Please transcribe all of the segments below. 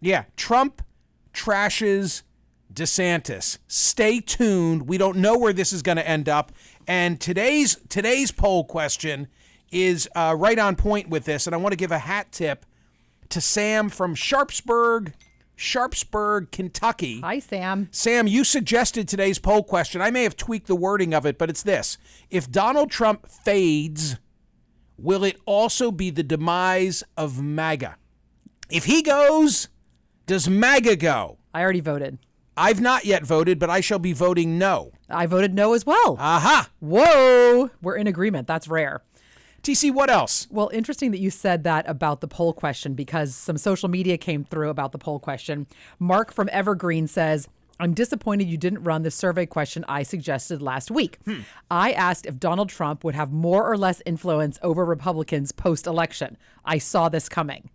Yeah, Trump trashes DeSantis. Stay tuned. We don't know where this is going to end up. And today's poll question is right on point with this. And I want to give a hat tip to Sam from Sharpsburg, Kentucky. Hi, Sam. Sam, you suggested today's poll question. I may have tweaked the wording of it, but it's this. If Donald Trump fades, will it also be the demise of MAGA? If he goes, does MAGA go? I already voted. I've not yet voted, but I shall be voting no. I voted no as well. Aha. Whoa. We're in agreement. That's rare. TC, what else? Well, interesting that you said that about the poll question because some social media came through about the poll question. Mark from Evergreen says, I'm disappointed you didn't run the survey question I suggested last week. I asked if Donald Trump would have more or less influence over Republicans post-election. I saw this coming,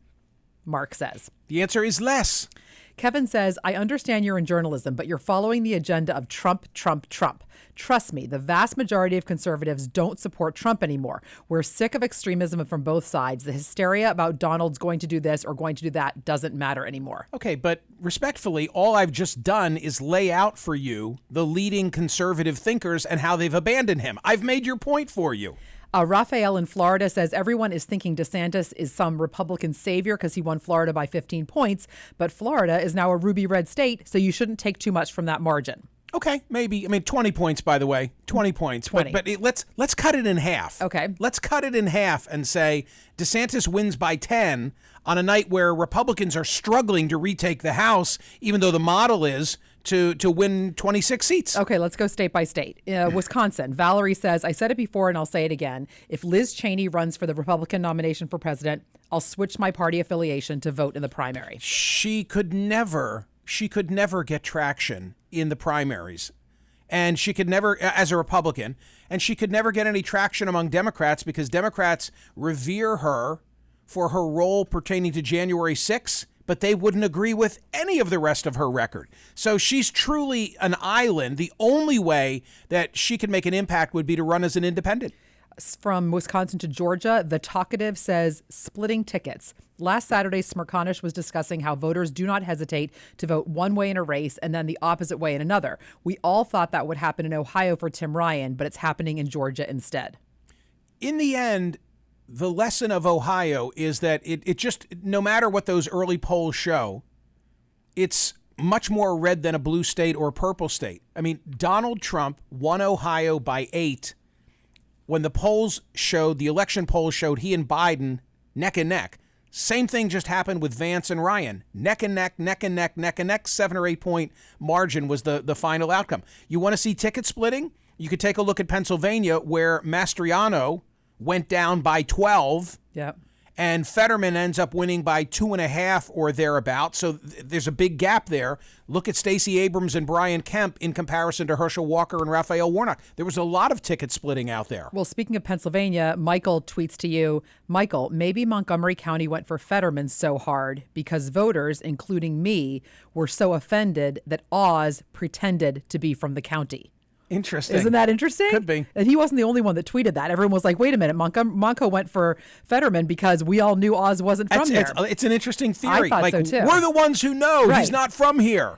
Mark says. The answer is less. Kevin says, I understand you're in journalism, but you're following the agenda of Trump, Trump, Trump. Trust me, the vast majority of conservatives don't support Trump anymore. We're sick of extremism from both sides. The hysteria about Donald's going to do this or going to do that doesn't matter anymore. Okay, but respectfully, all I've just done is lay out for you the leading conservative thinkers and how they've abandoned him. I've made your point for you. Raphael in Florida says everyone is thinking DeSantis is some Republican savior because he won Florida by 15 points, but Florida is now a ruby red state, so you shouldn't take too much from that margin. Okay, maybe. I mean, 20 points, by the way. 20 points. 20. But let's cut it in half. Okay. Let's cut it in half and say DeSantis wins by 10 on a night where Republicans are struggling to retake the House, even though the model is to win 26 seats. Okay, let's go state by state. Wisconsin, Valerie says, I said it before and I'll say it again. If Liz Cheney runs for the Republican nomination for president, I'll switch my party affiliation to vote in the primary. She could never get traction in the primaries. And she could never, as a Republican, and she could never get any traction among Democrats because Democrats revere her for her role pertaining to January 6th, but they wouldn't agree with any of the rest of her record. So she's truly an island. The only way that she could make an impact would be to run as an independent. From Wisconsin to Georgia, The Talkative says splitting tickets. Last Saturday, Smerconish was discussing how voters do not hesitate to vote one way in a race and then the opposite way in another. We all thought that would happen in Ohio for Tim Ryan, but it's happening in Georgia instead. In the end, the lesson of Ohio is that it just, no matter what those early polls show, it's much more red than a blue state or a purple state. I mean, Donald Trump won Ohio by 8 when the polls showed, the election polls showed he and Biden neck and neck. Same thing just happened with Vance and Ryan. Neck and neck, neck and neck, neck and neck. 7 or 8 point margin was the final outcome. You want to see ticket splitting? You could take a look at Pennsylvania where Mastriano went down by 12. Yep. And Fetterman ends up winning by 2.5 or thereabout. So there's a big gap there. Look at Stacey Abrams and Brian Kemp in comparison to Herschel Walker and Raphael Warnock. There was a lot of ticket splitting out there. Well, speaking of Pennsylvania, Michael tweets to you, Michael, maybe Montgomery County went for Fetterman so hard because voters, including me, were so offended that Oz pretended to be from the county. Interesting. Isn't that interesting? Could be. And he wasn't the only one that tweeted that. Everyone was like, wait a minute, Monco went for Fetterman because we all knew Oz wasn't from there. It's an interesting theory. I thought so too. We're the ones who know right. He's not from here.